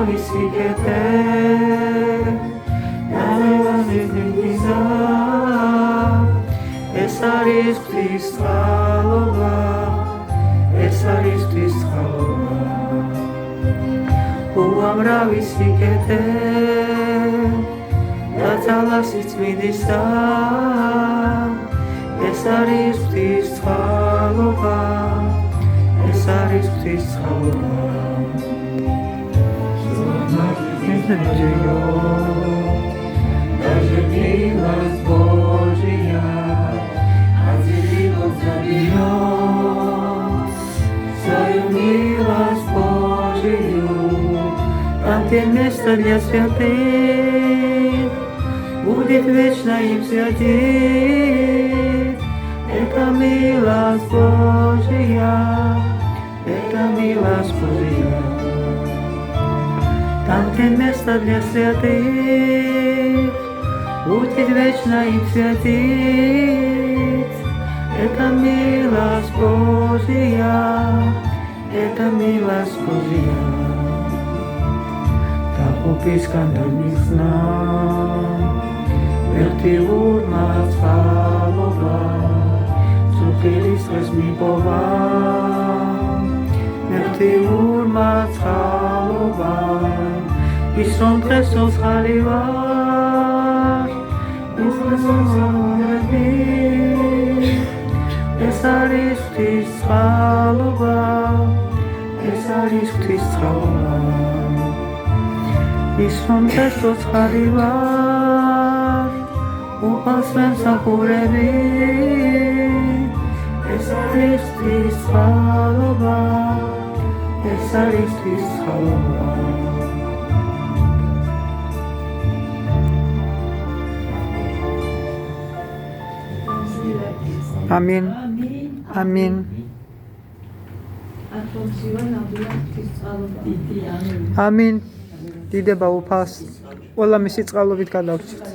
უამრავი სიკეთე ნაევანებისა ეს არის ღვთის წყალობა ეს არის ღვთის წყალობა უამრავი სიკეთე და ძალასი წმინდისა ეს არის ღვთის წყალობა ეს არის ღვთის წყალობა Даже милость Божия отделила Бьет свою милость Божию там, где место для святых будет вечно им святить это милость Божия это милость Божия там, где место для святых будет вечно им святить это милость Божия это милость Божия так упискан дамихна вертивур мацхалова цухилис размипова ვერტიულ მაცალობა ის რომ დღესოს ხალი ვარ ის მოსულები ეს არის ღვთის წყალობა ეს არის ღვთის წყალობა ის რომ დღესოს ხალი ვარ უყალს მემსახურები ეს არის ღვთის წყალობა ეს არის ღვთის წყალობა ამინ ამინ ამინ დიდება უფალს ყველა მისი წყალობით გადავჭით